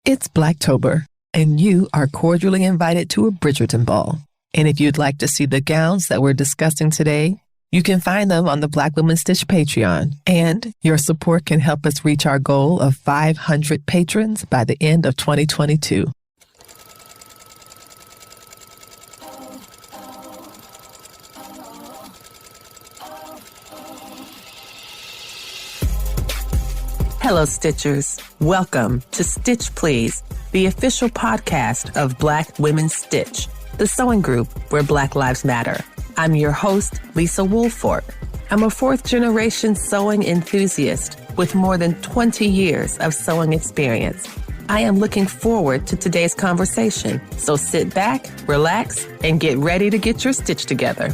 It's Blacktober, and you are cordially invited to a Bridgerton ball. And if you'd like to see the gowns that we're discussing today, you can find them on the Black Women Stitch Patreon. And your support can help us reach our goal of 500 patrons by the end of 2022. Hello, Stitchers. Welcome to Stitch Please, the official podcast of Black Women Stitch, the sewing group where Black Lives Matter. I'm your host, Lisa Woolfork. I'm a fourth-generation sewing enthusiast with more than 20 years of sewing experience. I am looking forward to today's conversation, so sit back, relax, and get ready to get your stitch together.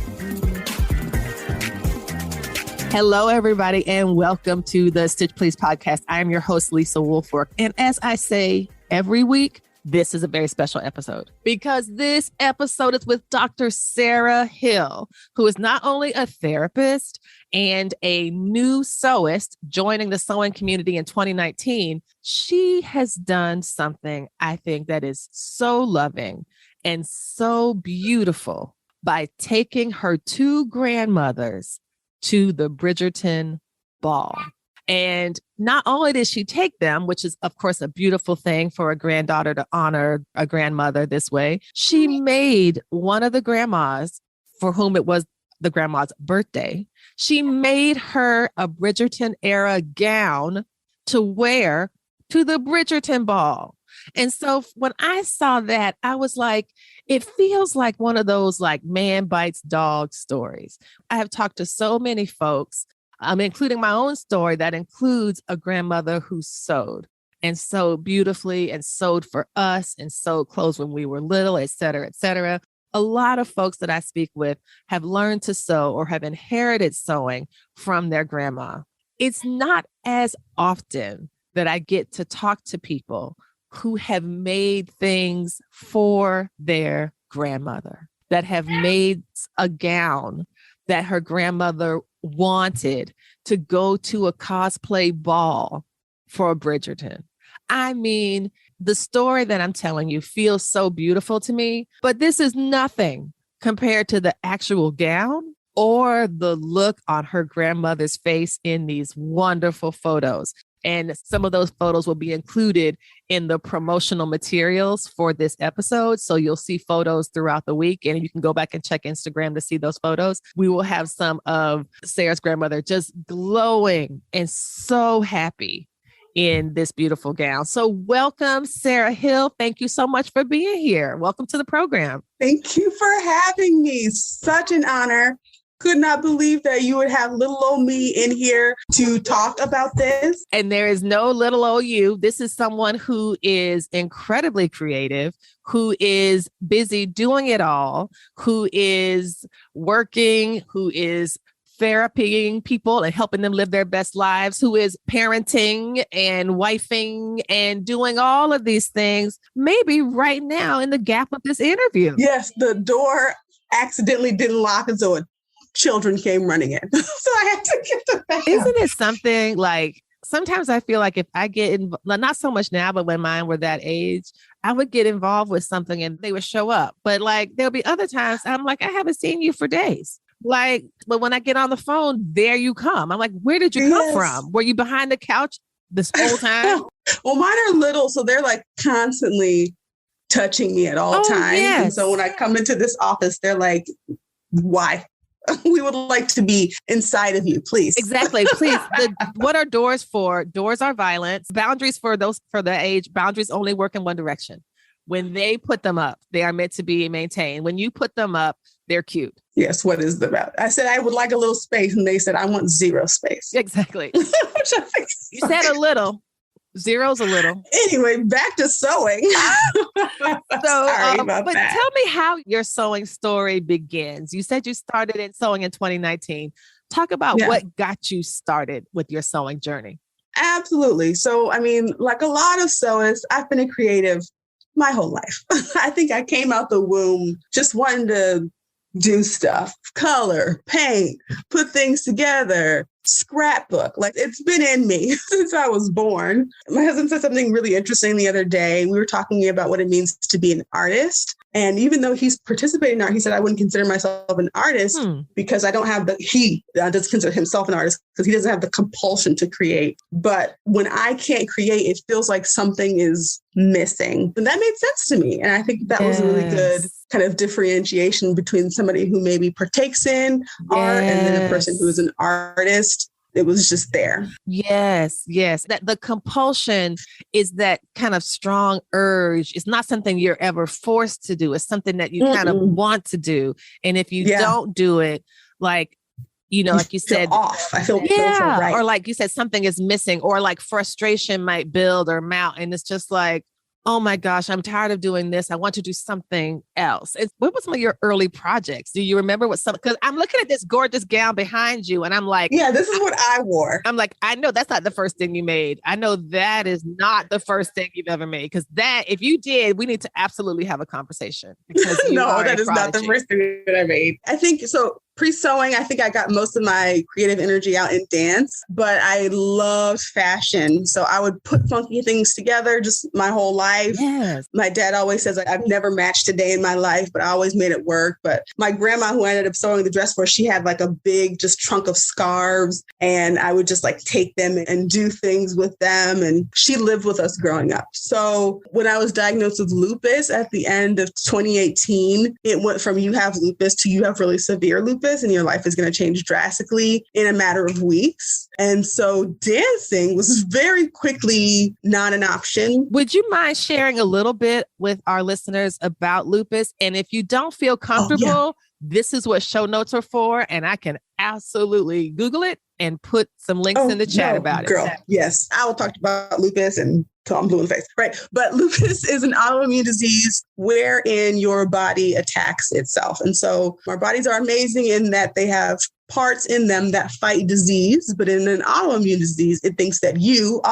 Hello, everybody, and welcome to the Stitch Please podcast. I am your host, Lisa Woolfork. And as I say every week, this is a very special episode because this episode is with Dr. Sarah Hill, who is not only a therapist and a new sewist joining the sewing community in 2019. She has done something I think that is so loving and so beautiful by taking her two grandmothers to the Bridgerton ball. And not only did she take them, which is, of course, a beautiful thing for a granddaughter to honor a grandmother this way, she made one of the grandmas, for whom it was the grandma's birthday, she made her a Bridgerton era gown to wear to the Bridgerton ball. And so when I saw that, I was like, it feels like one of those like man bites dog stories. I have talked to so many folks, including my own story that includes a grandmother who sewed and sewed beautifully and sewed for us and sewed clothes when we were little, et cetera, et cetera. A lot of folks that I speak with have learned to sew or have inherited sewing from their grandma. It's not as often that I get to talk to people who have made things for their grandmother, that have made a gown that her grandmother wanted to go to a cosplay ball for Bridgerton. I mean, the story that I'm telling you feels so beautiful to me, but this is nothing compared to the actual gown or the look on her grandmother's face in these wonderful photos. And some of those photos will be included in the promotional materials for this episode. So you'll see photos throughout the week and you can go back and check Instagram to see those photos. We will have some of Sarah's grandmother just glowing and so happy in this beautiful gown. So welcome, Sarah Hill. Thank you so much for being here. Welcome to the program. Thank you for having me. Such an honor. Could not believe that you would have little old me in here to talk about this. And there is no little old you. This is someone who is incredibly creative, who is busy doing it all, who is working, who is therapying people and helping them live their best lives, who is parenting and wifing and doing all of these things, maybe right now in the gap of this interview. Yes, the door accidentally didn't lock and so children came running in. So I had to get them back. Isn't it something like, sometimes I feel like if I get not so much now, but when mine were that age, I would get involved with something and they would show up. But like, there'll be other times I'm like, I haven't seen you for days. Like, but when I get on the phone, there you come. I'm like, where did you come from? Were you behind the couch this whole time? Well, mine are little, so they're like constantly touching me at all times. Yes. And so when I come into this office, they're like, why? We would like to be inside of you, please. Exactly. Please. What are doors for? Doors are violence. Boundaries for those for the age. Boundaries only work in one direction. When they put them up, they are meant to be maintained. When you put them up, they're cute. Yes. What is the about? I said, I would like a little space. And they said, I want zero space. Exactly. Which I think you said a little. Zero's a little. Anyway, back to sewing. Sorry about but that. Tell me how your sewing story begins. You said you started in sewing in 2019. Talk about what got you started with your sewing journey. Absolutely. So, I mean, like a lot of sewists, I've been a creative my whole life. I think I came out the womb just wanting to do stuff, color, paint, put things together, scrapbook. Like, it's been in me since I was born. My husband said something really interesting the other day. We were talking about what it means to be an artist. And even though he's participating in art, he said, I wouldn't consider myself an artist because I don't have he doesn't consider himself an artist because he doesn't have the compulsion to create. But when I can't create, it feels like something is missing. And that made sense to me. And I think that was a really good kind of differentiation between somebody who maybe partakes in art and then a person who is an artist. It was just there. Yes. That the compulsion is that kind of strong urge. It's not something you're ever forced to do. It's something that you kind of want to do. And if you don't do it, like, like you said, off. I feel right. Or like you said, something is missing, or like frustration might build or mount. And it's just like, oh my gosh, I'm tired of doing this. I want to do something else. What was some of your early projects? Do you remember what because I'm looking at this gorgeous gown behind you and I'm like, yeah, this is what I wore. I'm like, I know that's not the first thing you made. I know that is not the first thing you've ever made. Because that, if you did, we need to absolutely have a conversation. No, that is not the first thing that I made. I think so. Pre-sewing, I think I got most of my creative energy out in dance, but I loved fashion. So I would put funky things together just my whole life. Yes. My dad always says, I've never matched a day in my life, but I always made it work. But my grandma, who I ended up sewing the dress for, she had like a big just trunk of scarves, and I would just like take them and do things with them. And she lived with us growing up. So when I was diagnosed with lupus at the end of 2018, it went from you have lupus to you have really severe lupus, and your life is going to change drastically in a matter of weeks. And so dancing was very quickly not an option. Would you mind sharing a little bit with our listeners about lupus? And if you don't feel comfortable, this is what show notes are for. And I can absolutely Google it and put some links in the chat about it. Yes, I will talk about lupus and till I'm blue in the face. Right. But lupus is an autoimmune disease wherein your body attacks itself. And so our bodies are amazing in that they have parts in them that fight disease. But in an autoimmune disease, it thinks that you,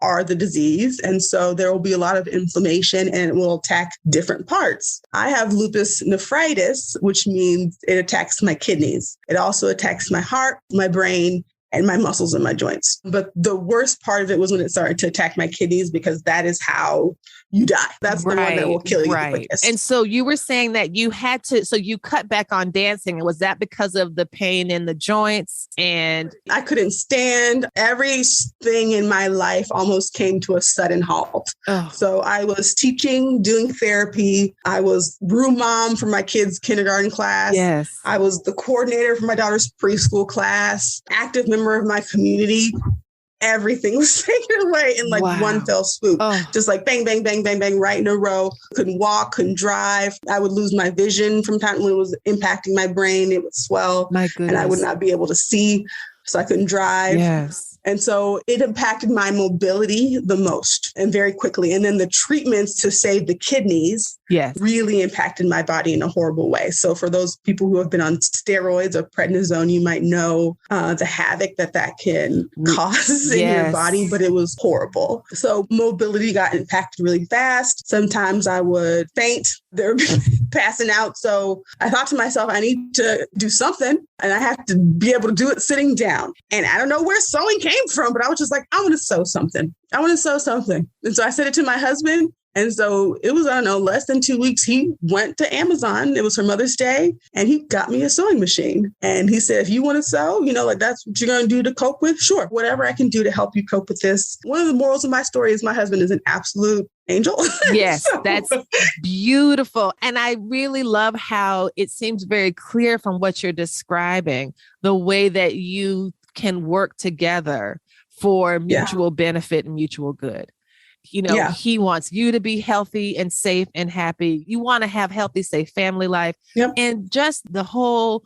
are the disease. And so there will be a lot of inflammation and it will attack different parts. I have lupus nephritis, which means it attacks my kidneys. It also attacks my heart, my brain, and my muscles and my joints. But the worst part of it was when it started to attack my kidneys, because that is how you die. That's the one that will kill you the quickest. And so you were saying that you had to, so you cut back on dancing. And was that because of the pain in the joints? And I couldn't stand. Everything in my life almost came to a sudden halt. So I was teaching, doing therapy. I was room mom for my kids' kindergarten class. Yes. I was the coordinator for my daughter's preschool class, active member of my community. Everything was taken away in one fell swoop. Just like bang, bang, bang, bang, bang, right in a row. Couldn't walk, couldn't drive. I would lose my vision from time when it was impacting my brain. It would swell. My goodness. And I would not be able to see. So I couldn't drive. Yes. And so it impacted my mobility the most and very quickly. And then the treatments to save the kidneys really impacted my body in a horrible way. So for those people who have been on steroids or prednisone, you might know the havoc that can cause in your body, but it was horrible. So mobility got impacted really fast. Sometimes I would faint. They were passing out. So I thought to myself, I need to do something, and I have to be able to do it sitting down. And I don't know where sewing came from, but I was just like, I want to sew something. And so I said it to my husband. And so it was, I don't know, less than 2 weeks. He went to Amazon. It was for Mother's Day. And he got me a sewing machine. And he said, if you want to sew, like that's what you're going to do to cope with. Sure. Whatever I can do to help you cope with this. One of the morals of my story is my husband is an absolute angel. Yes, that's beautiful. And I really love how it seems very clear from what you're describing, the way that you can work together for mutual benefit and mutual good. He wants you to be healthy and safe and happy. You want to have healthy, safe family life. And just the whole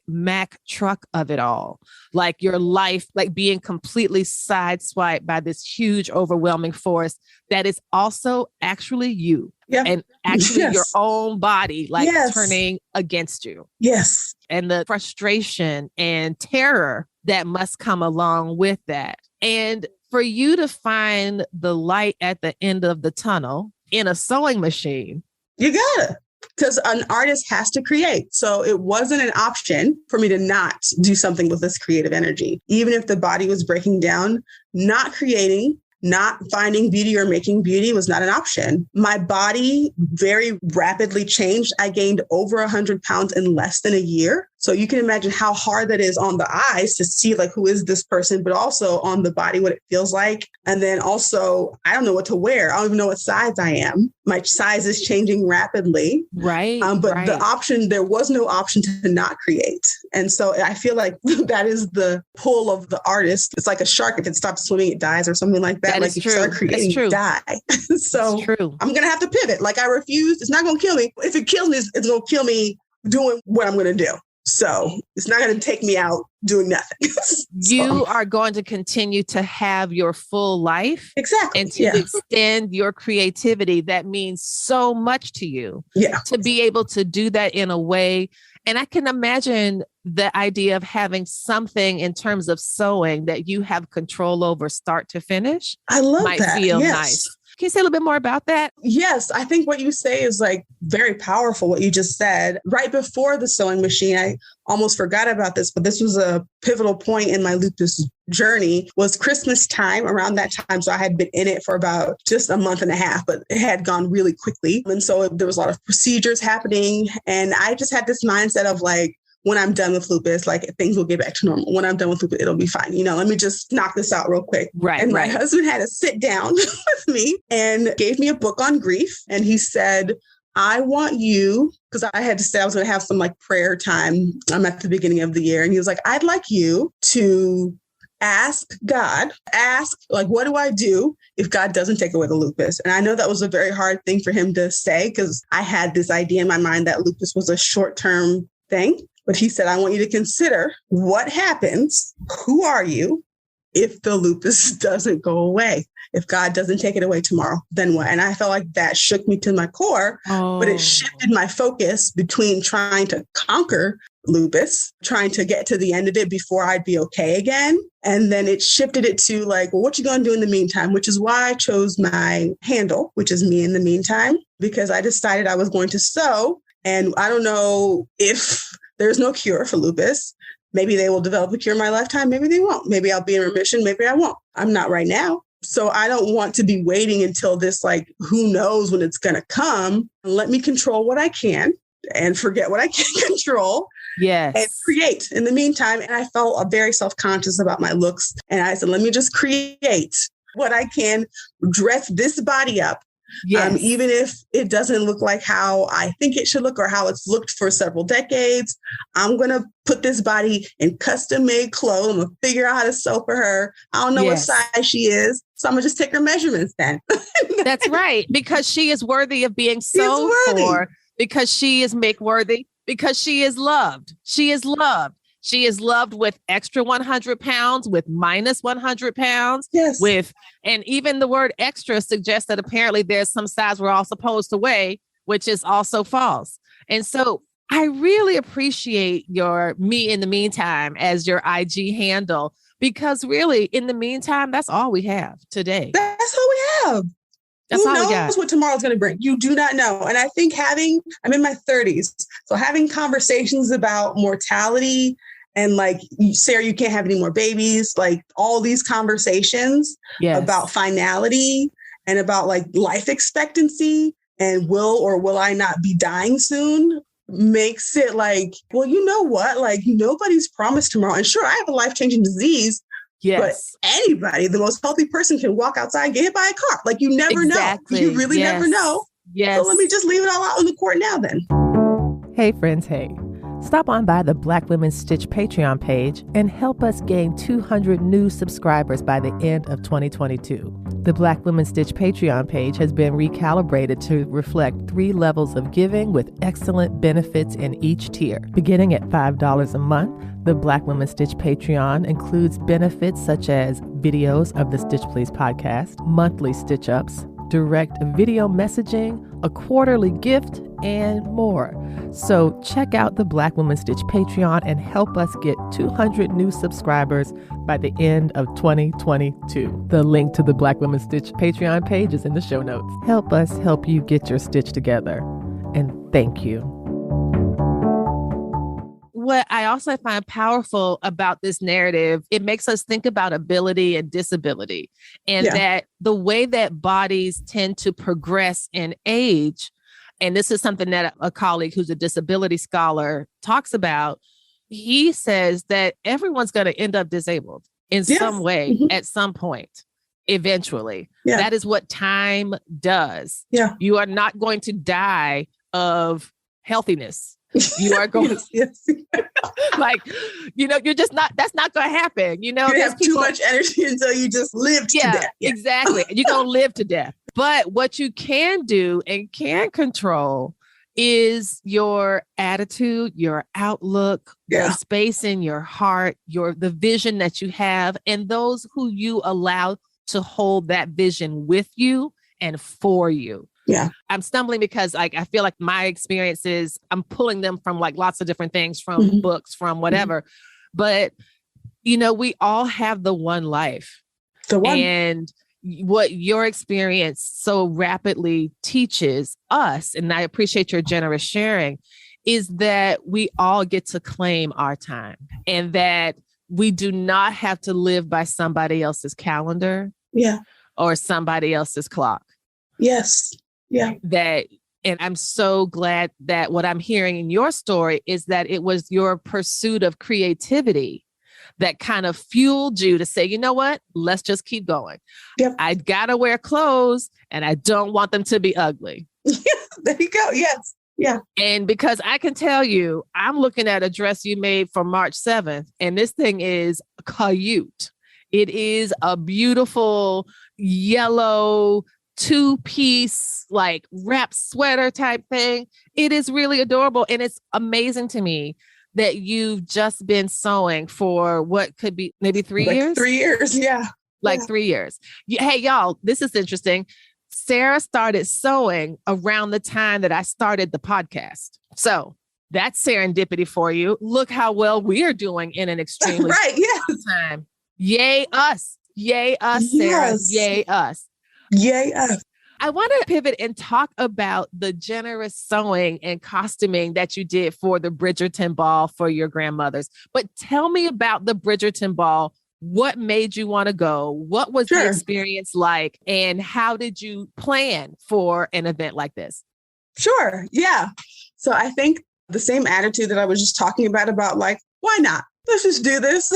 Mack truck of it all, like your life, like being completely sideswiped by this huge, overwhelming force that is also actually you and actually your own body, turning against you. Yes. And the frustration and terror that must come along with that. And for you to find the light at the end of the tunnel in a sewing machine. You gotta. because an artist has to create. So it wasn't an option for me to not do something with this creative energy. Even if the body was breaking down, not creating, not finding beauty or making beauty was not an option. My body very rapidly changed. I gained over 100 pounds in less than a year. So you can imagine how hard that is on the eyes to see like, who is this person, but also on the body, what it feels like. And then also, I don't know what to wear. I don't even know what size I am. My size is changing rapidly. Right. But the option, there was no option to not create. And so I feel like that is the pull of the artist. It's like a shark. If it stops swimming, it dies or something like that. Like if you start creating, you die. So I'm going to have to pivot. Like I refuse. It's not going to kill me. If it kills me, it's going to kill me doing what I'm going to do. So it's not going to take me out doing nothing. You are going to continue to have your full life. Exactly. And to extend your creativity. That means so much to you. Yeah. To be able to do that in a way. And I can imagine the idea of having something in terms of sewing that you have control over start to finish. I love might that. Feel nice. Can you say a little bit more about that? Yes, I think what you say is like very powerful, what you just said. Right before the sewing machine, I almost forgot about this, but this was a pivotal point in my lupus journey, was Christmas time, around that time. So I had been in it for about just a month and a half, but it had gone really quickly. And so there was a lot of procedures happening. And I just had this mindset of like, when I'm done with lupus, like things will get back to normal. When I'm done with lupus, it'll be fine. You know, let me just knock this out real quick. Right. And my husband had to sit down with me and gave me a book on grief. And he said, I want you, because I had to say I was going to have some like prayer time at the beginning of the year. And he was like, I'd like you to ask God, like, what do I do if God doesn't take away the lupus? And I know that was a very hard thing for him to say, because I had this idea in my mind that lupus was a short-term thing. But he said, I want you to consider what happens. Who are you if the lupus doesn't go away? If God doesn't take it away tomorrow, then what? And I felt like that shook me to my core, but it shifted my focus between trying to conquer lupus, trying to get to the end of it before I'd be okay again. And then it shifted it to like, well, what you going to do in the meantime? Which is why I chose my handle, which is me in the meantime, because I decided I was going to sew. And I don't know if there's no cure for lupus. Maybe they will develop a cure in my lifetime. Maybe they won't. Maybe I'll be in remission. Maybe I won't. I'm not right now. So I don't want to be waiting until this, like, who knows when it's going to come. Let me control what I can and forget what I can't control. Yes. And create in the meantime. And I felt very self-conscious about my looks. And I said, let me just create what I can, dress this body up. Yes. Even if it doesn't look like how I think it should look or how it's looked for several decades, I'm going to put this body in custom made clothes. I'm going to figure out how to sew for her. I don't know what size she is. So I'm going to just take her measurements then. That's right. Because she is worthy of being sewed for, because she is make worthy, because she is loved. She is loved. She is loved with extra 100 pounds, with minus 100 pounds, and even the word extra suggests that apparently there's some size we're all supposed to weigh, which is also false. And so I really appreciate your me in the meantime as your IG handle, because really in the meantime, that's all we have today. That's all we have. Who knows what tomorrow's going to bring? You do not know. And I think I'm in my 30s, so having conversations about mortality and like, Sarah, you can't have any more babies, like all these conversations about finality and about like life expectancy and will or will I not be dying soon makes it like, well, you know what? Like nobody's promised tomorrow. And sure, I have a life-changing disease. But anybody, the most healthy person, can walk outside and get hit by a car. Like you never know. You really never know. So let me just leave it all out in the court now then. Hey friends, hey. Stop on by the Black Women Stitch Patreon page and help us gain 200 new subscribers by the end of 2022. The Black Women Stitch Patreon page has been recalibrated to reflect 3 levels of giving with excellent benefits in each tier. Beginning at $5 a month, the Black Women Stitch Patreon includes benefits such as videos of the Stitch Please podcast, monthly stitch ups, direct video messaging, a quarterly gift, and more. So check out the Black Women Stitch Patreon and help us get 200 new subscribers by the end of 2022. The link to the Black Women Stitch Patreon page is in the show notes. Help us help you get your stitch together. and thank you. What I also find powerful about this narrative, it makes us think about ability and disability, and that the way that bodies tend to progress in age, and this is something that a colleague who's a disability scholar talks about. He says that everyone's going to end up disabled in some way at some point, eventually. That is what time does. You are not going to die of healthiness. You are going like, you're just not, that's not going to happen. You have too much energy until you just live to death. Exactly. You're going to live to death. But what you can do and can control is your attitude, your outlook, the space in your heart, the vision that you have, and those who you allow to hold that vision with you and for you. I'm stumbling because I feel like my experiences, I'm pulling them from lots of different things, from books, from whatever. But, we all have the one life. The one. And what your experience so rapidly teaches us, and I appreciate your generous sharing, is that we all get to claim our time, and that we do not have to live by somebody else's calendar or somebody else's clock. And I'm so glad that what I'm hearing in your story is that it was your pursuit of creativity that kind of fueled you to say, you know what, let's just keep going. I got to wear clothes and I don't want them to be ugly. There you go. Yes. Yeah. And because I can tell you, I'm looking at a dress you made for March 7th, and this thing is cute. It is a beautiful yellow 2-piece wrap sweater type thing. It is really adorable. And it's amazing to me that you've just been sewing for what could be maybe 3 years? 3 years. Yeah. 3 years. Hey, y'all, this is interesting. Sarah started sewing around the time that I started the podcast. So that's serendipity for you. Look how well we are doing in an extremely short time. Yay us. Yay us, Sarah. Yay us. Yay us. I want to pivot and talk about the generous sewing and costuming that you did for the Bridgerton ball for your grandmothers. But tell me about the Bridgerton ball. What made you want to go? What was the experience like? And how did you plan for an event like this? Sure. Yeah. So I think the same attitude that I was just talking about why not? Let's just do this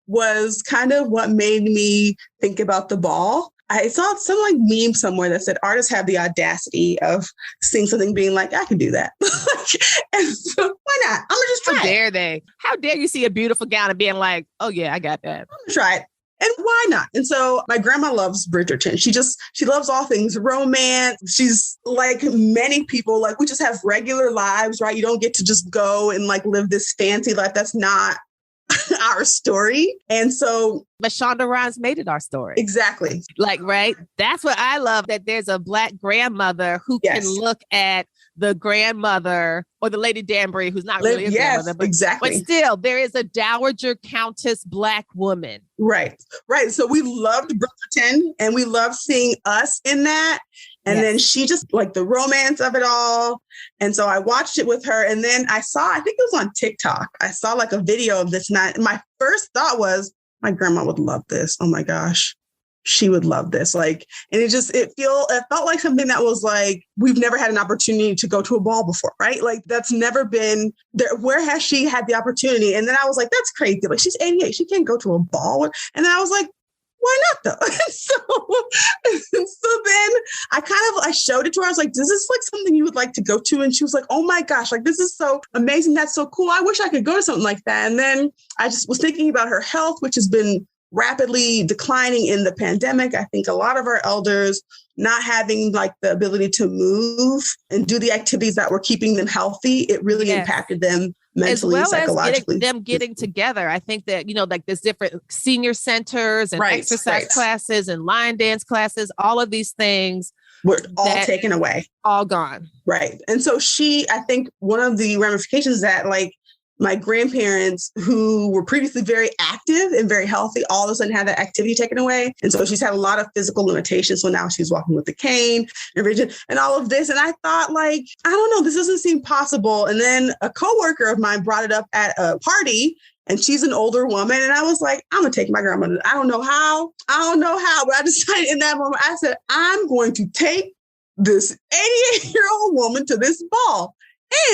was kind of what made me think about the ball. I saw some meme somewhere that said artists have the audacity of seeing something being I can do that. And so why not? I'm gonna just try. How dare they? How dare you see a beautiful gown and being oh yeah, I got that. I'm gonna try it. And why not? And so my grandma loves Bridgerton. She loves all things romance. She's like many people, we just have regular lives, right? You don't get to just go and live this fancy life. That's not our story. And so but Shonda Rhimes made it our story. Exactly. Right. That's what I love, that there's a Black grandmother who can look at the grandmother or the Lady Danbury, who's not really a grandmother, but, but still there is a dowager countess Black woman. Right. So we loved Bridgerton and we loved seeing us in that. And then she just the romance of it all. And so I watched it with her. And then I think it was on TikTok. I saw a video of this. And my first thought was, my grandma would love this. Oh my gosh. She would love this. And it felt like something that was we've never had an opportunity to go to a ball before, right? That's never been there. Where has she had the opportunity? And then I was that's crazy. She's 88. She can't go to a ball. And then I was why not though? so then I showed it to her. I was does this something you would like to go to? And she was oh my gosh, this is so amazing. That's so cool. I wish I could go to something like that. And then I just was thinking about her health, which has been rapidly declining in the pandemic. I think a lot of our elders not having the ability to move and do the activities that were keeping them healthy, it really impacted them mentally, as well psychologically. As them getting together. I think that, there's different senior centers and exercise classes and line dance classes, all of these things were all taken away. All gone. Right. And so I think one of the ramifications that my grandparents, who were previously very active and very healthy, all of a sudden had that activity taken away. And so she's had a lot of physical limitations. So now she's walking with a cane and all of this. And I thought, like, I don't know, this doesn't seem possible. And then a coworker of mine brought it up at a party. And she's an older woman. And I was like, I'm going to take my grandmother. I don't know how, but I decided in that moment, I said, I'm going to take this 88-year-old woman to this ball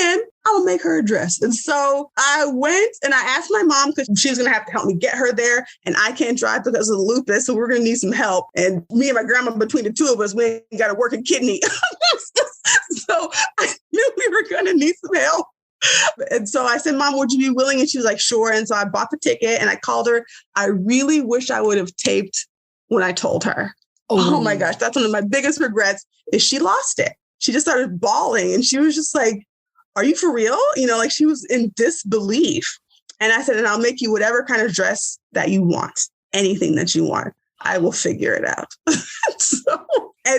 and I'll make her a dress. And so I went and I asked my mom, because she was going to have to help me get her there. And I can't drive because of the lupus. So we're going to need some help. And me and my grandma, between the two of us, we ain't got a working kidney. So I knew we were going to need some help. And so I said, Mom, would you be willing? And she was like, sure. And so I bought the ticket and I called her. I really wish I would have taped when I told her. Oh my gosh. That's one of my biggest regrets is she lost it. She just started bawling and she was just like, are you for real? You know, like she was in disbelief. And I said, and I'll make you whatever kind of dress that you want, anything that you want. I will figure it out.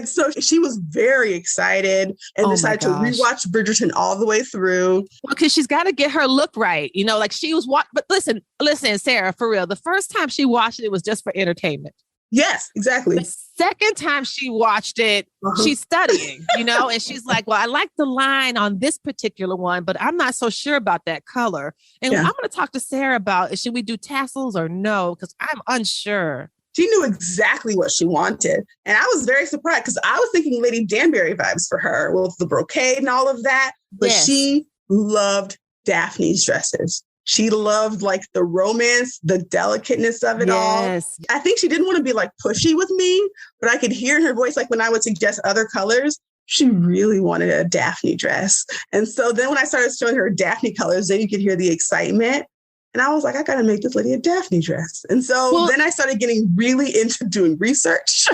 So she was very excited and decided to rewatch Bridgerton all the way through. Well, because she's got to get her look right. You know, like she was but listen, Sarah, for real. The first time she watched it was just for entertainment. Yes, exactly. The second time she watched it, she's studying, you know, and she's like, well, I like the line on this particular one, but I'm not so sure about that color. And I'm going to talk to Sarah about, should we do tassels or no? Because I'm unsure. She knew exactly what she wanted. And I was very surprised because I was thinking Lady Danbury vibes for her with the brocade and all of that. But she loved Daphne's dresses. She loved like the romance, the delicateness of it all. I think she didn't want to be like pushy with me, but I could hear in her voice, like when I would suggest other colors, she really wanted a Daphne dress. And so then when I started showing her Daphne colors, then you could hear the excitement. And I was like, I got to make this lady a Daphne dress. And so then I started getting really into doing research.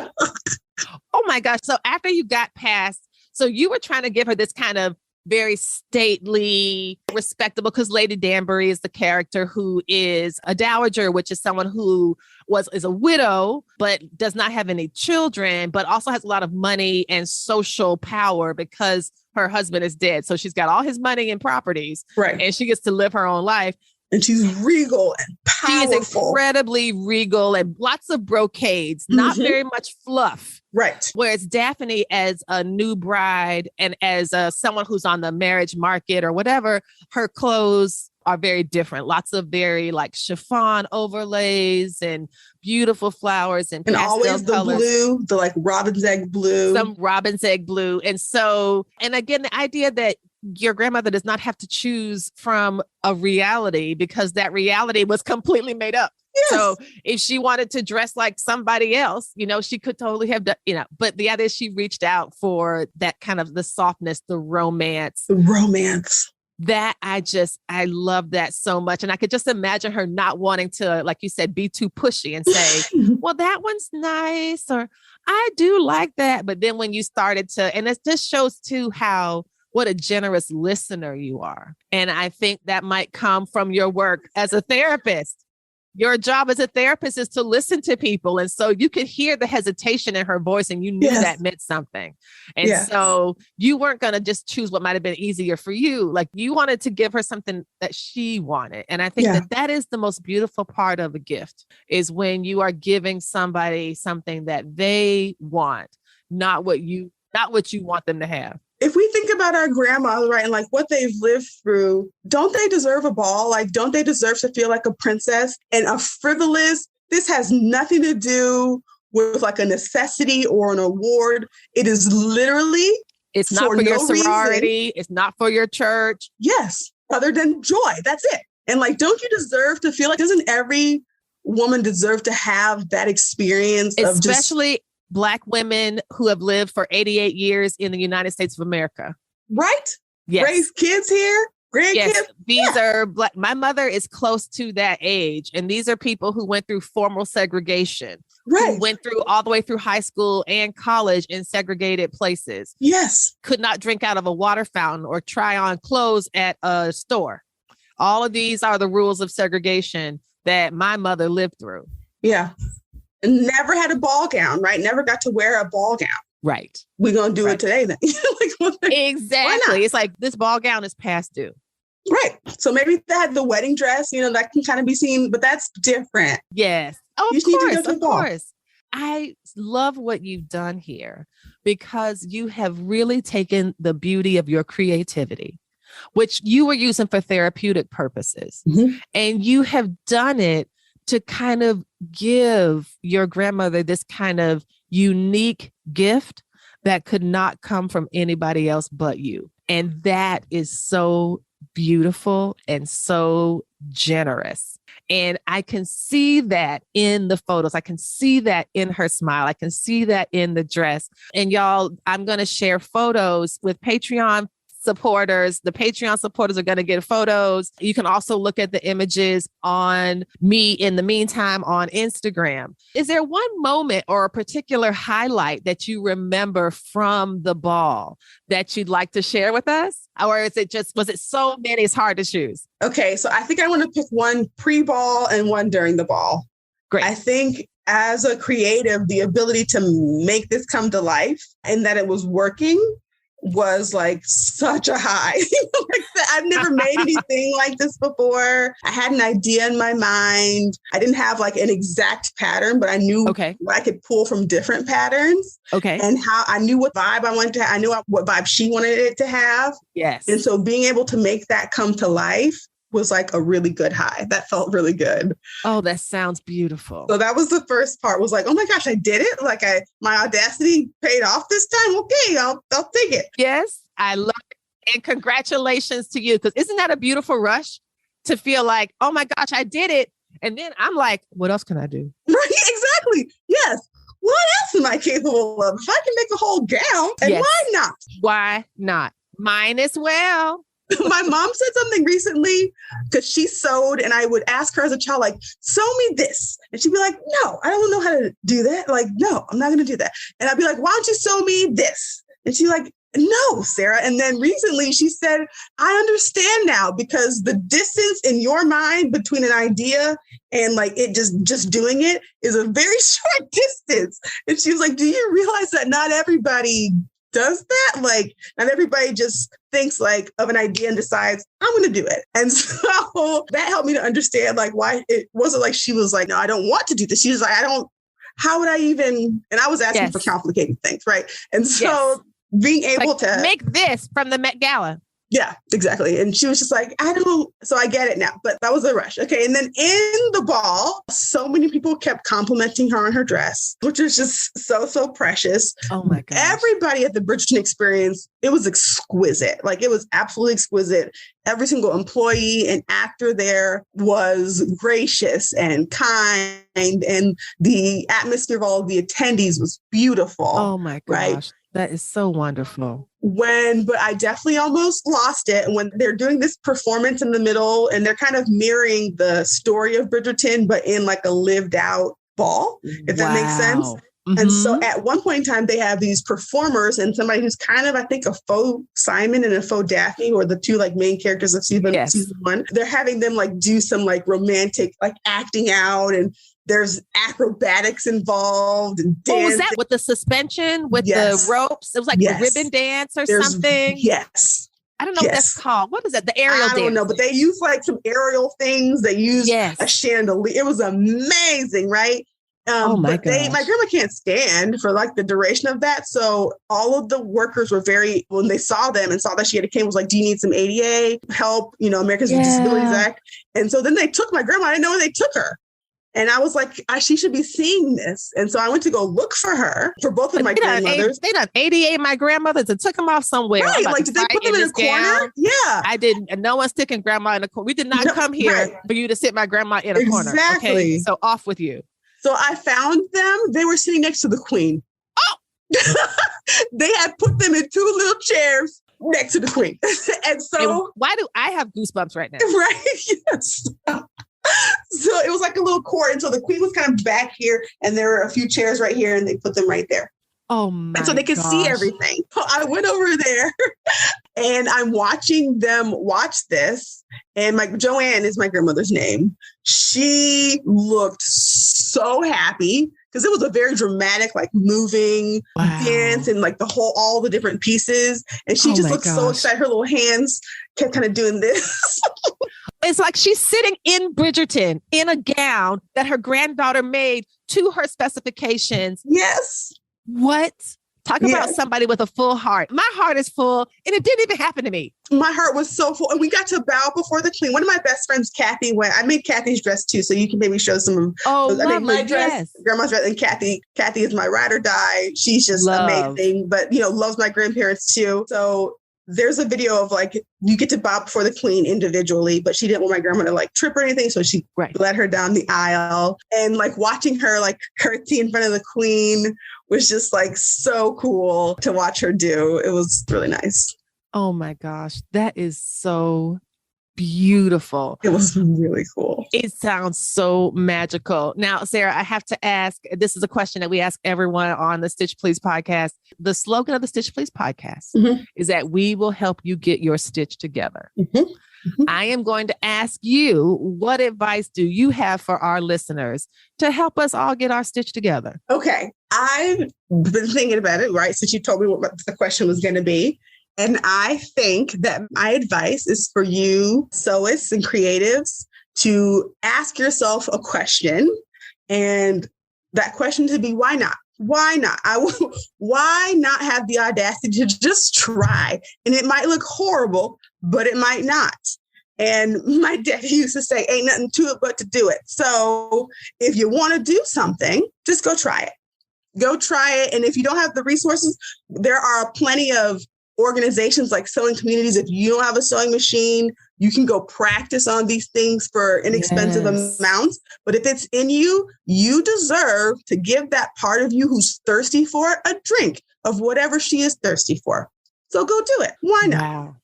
Oh my gosh. So after you got past, so you were trying to give her this kind of very stately, respectable, because Lady Danbury is the character who is a dowager, which is someone who is a widow, but does not have any children, but also has a lot of money and social power because her husband is dead. So she's got all his money and properties, right? And she gets to live her own life. And she's regal and powerful. She is incredibly regal and lots of brocades, not very much fluff. Right. Whereas Daphne, as a new bride and as someone who's on the marriage market or whatever, her clothes are very different. Lots of very like chiffon overlays and beautiful flowers and always the colors. Blue, the like robin's egg blue. Some robin's egg blue. And so, and again, the idea that your grandmother does not have to choose from a reality because that reality was completely made up. Yes. So if she wanted to dress like somebody else, you know, she could totally have done, you know, but the idea is she reached out for that kind of the softness, the romance. The romance. That I love that so much. And I could just imagine her not wanting to, like you said, be too pushy and say, well, that one's nice, or I do like that. But then when you started to, and it just shows too what a generous listener you are. And I think that might come from your work as a therapist. Your job as a therapist is to listen to people. And so you could hear the hesitation in her voice and you knew that meant something. And so you weren't going to just choose what might've been easier for you. Like you wanted to give her something that she wanted. And I think that is the most beautiful part of a gift is when you are giving somebody something that they want, not what you want them to have. If we think about our grandmas, right, and like what they've lived through, don't they deserve a ball? Like, don't they deserve to feel like a princess? And a frivolous, this has nothing to do with like a necessity or an award. It is literally, it's not for your sorority. It's not for your church. Yes. Other than joy. That's it. And like, don't you deserve to feel like, doesn't every woman deserve to have that experience? Especially Black women who have lived for 88 years in the United States of America. Right? Yes. Raise kids here, grandkids. Yes. These are Black. My mother is close to that age. And these are people who went through formal segregation. Right. Who went through all the way through high school and college in segregated places. Yes. Could not drink out of a water fountain or try on clothes at a store. All of these are the rules of segregation that my mother lived through. Yeah. Never had a ball gown, right? Never got to wear a ball gown. Right. We're going to do it today then. Exactly. It's like this ball gown is past due. Right. So maybe they had the wedding dress, that can kind of be seen, but that's different. Yes. Oh, of course. I love what you've done here because you have really taken the beauty of your creativity, which you were using for therapeutic purposes. Mm-hmm. And you have done it to kind of give your grandmother this kind of unique gift that could not come from anybody else but you. And that is so beautiful and so generous. And I can see that in the photos. I can see that in her smile. I can see that in the dress. And y'all, I'm going to share photos with Patreon supporters. The Patreon supporters are going to get photos. You can also look at the images on me in the meantime on Instagram. Is there one moment or a particular highlight that you remember from the ball that you'd like to share with us? Or was it so many, it's hard to choose? Okay, so I think I want to pick one pre-ball and one during the ball. Great. I think as a creative, the ability to make this come to life and that it was working was like such a high. I've never made anything like this before. I had an idea in my mind. I didn't have like an exact pattern, but I knew what I could pull from different patterns. Okay. And how I knew what vibe I wanted to have. I knew what vibe she wanted it to have. Yes. And so being able to make that come to life was like a really good high. That felt really good. Oh, that sounds beautiful. So that was the first part, was like, oh my gosh, I did it. Like my audacity paid off this time. Okay, I'll take it. Yes, I love it. And congratulations to you. Because isn't that a beautiful rush to feel like, oh my gosh, I did it. And then I'm like, what else can I do? Right, exactly. Yes. What else am I capable of? If I can make a whole gown, and why not? Why not? Mine as well. My mom said something recently because she sewed, and I would ask her as a child, like, sew me this. And she'd be like, no, I don't know how to do that. Like, no, I'm not going to do that. And I'd be like, why don't you sew me this? And she's like, no, Sarah. And then recently she said, I understand now, because the distance in your mind between an idea and like it just doing it is a very short distance. And she was like, do you realize that not everybody does that? Like, not everybody just thinks like of an idea and decides, I'm going to do it. And so that helped me to understand like why it wasn't like she was like, no, I don't want to do this. She was like, how would I even, and I was asking for complicated things. Right. And so being able to make this from the Met Gala. Yeah, exactly. And she was just like, so I get it now, but that was a rush. Okay. And then in the ball, so many people kept complimenting her on her dress, which was just so precious. Oh my God. Everybody at the Bridgerton experience, it was exquisite. Like it was absolutely exquisite. Every single employee and actor there was gracious and kind, and the atmosphere of all of the attendees was beautiful. Oh my gosh. Right? That is so wonderful. But I definitely almost lost it when they're doing this performance in the middle, and they're kind of mirroring the story of Bridgerton, but in like a lived out ball, if that makes sense. Mm-hmm. And so at one point in time, they have these performers and somebody who's kind of, I think, a faux Simon and a faux Daphne, or the two like main characters of season one. They're having them like do some like romantic like acting out, and there's acrobatics involved and dancing. What was that with the suspension, with the ropes? It was like a ribbon dance or something. Yes. I don't know what that's called. What is that? The aerial dance? I don't know, but they use like some aerial things. They use a chandelier. It was amazing, right? Oh my gosh. My grandma can't stand for like the duration of that. So all of the workers were when they saw them and saw that she had a cane, was like, do you need some ADA help? Americans with Disabilities Act. And so then they took my grandma. I didn't know where they took her. And I was like, she should be seeing this. And so I went to go look for her, for both of my grandmothers. They done ADA my grandmothers and took them off somewhere. Right. Like, did they put them in a corner? Yeah. I didn't. And no one's sticking grandma in a corner. We did not come here for you to sit my grandma in a corner. Okay. So off with you. So I found them. They were sitting next to the queen. Oh! They had put them in two little chairs next to the queen. And why do I have goosebumps right now? Right. Yes. So it was like a little court. And so the queen was kind of back here, and there were a few chairs right here, and they put them right there. Oh my! And so they could see everything. So I went over there and I'm watching them watch this. And Joanne is my grandmother's name. She looked so happy because it was a very dramatic, like moving dance and like all the different pieces. And she just looked so excited. Her little hands kept kind of doing this. It's like she's sitting in Bridgerton in a gown that her granddaughter made to her specifications. Yes. What? Talk about somebody with a full heart. My heart is full, and it didn't even happen to me. My heart was so full, and we got to bow before the queen. One of my best friends, Kathy, I made Kathy's dress too, so you can maybe show some of. Oh, I made my dress, grandma's dress, and Kathy is my ride or die. She's just amazing, but loves my grandparents too. So there's a video of like you get to bow before the queen individually, but she didn't want my grandma to like trip or anything, so she led her down the aisle, and like watching her like curtsy in front of the queen was just like so cool to watch her do. It was really nice. Oh my gosh, that is so beautiful. It was really cool. It sounds so magical. Now, Sarah, I have to ask, this is a question that we ask everyone on the Stitch Please podcast. The slogan of the Stitch Please podcast is that we will help you get your stitch together. I am going to ask you, what advice do you have for our listeners to help us all get our stitch together? Okay. I've been thinking about it, right? Since you told me what the question was going to be. And I think that my advice is for you, sewists and creatives, to ask yourself a question. And that question to be, why not? Why not? Why not have the audacity to just try? And it might look horrible, but it might not. And my dad used to say, ain't nothing to it but to do it. So if you want to do something, just go try it. Go try it. And if you don't have the resources, there are plenty of organizations like sewing communities. If you don't have a sewing machine, you can go practice on these things for inexpensive amounts. But if it's in you, you deserve to give that part of you who's thirsty for it a drink of whatever she is thirsty for. So go do it. Why not?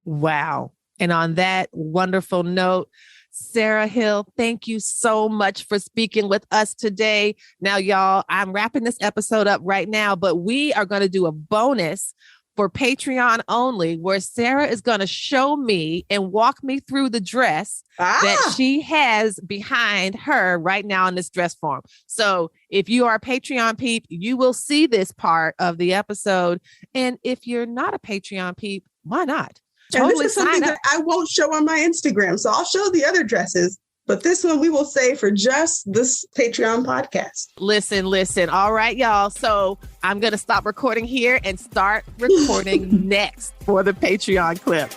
Wow. And on that wonderful note, Sarah Hill, thank you so much for speaking with us today. Now, y'all, I'm wrapping this episode up right now, but we are going to do a bonus for Patreon only, where Sarah is going to show me and walk me through the dress that she has behind her right now in this dress form. So if you are a Patreon peep, you will see this part of the episode. And if you're not a Patreon peep, why not? And this is something that I won't show on my Instagram. So I'll show the other dresses, but this one we will save for just this Patreon podcast. Listen. All right, y'all. So I'm going to stop recording here and start recording next for the Patreon clip.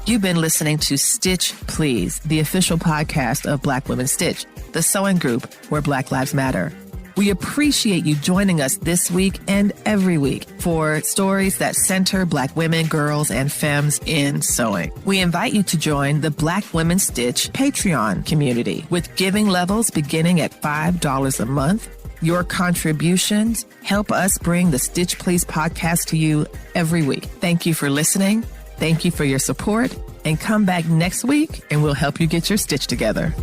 You've been listening to Stitch Please, the official podcast of Black Women Stitch, the sewing group where Black Lives Matter. We appreciate you joining us this week and every week for stories that center Black women, girls, and femmes in sewing. We invite you to join the Black Women Stitch Patreon community with giving levels beginning at $5 a month. Your contributions help us bring the Stitch Please podcast to you every week. Thank you for listening. Thank you for your support, and come back next week and we'll help you get your stitch together.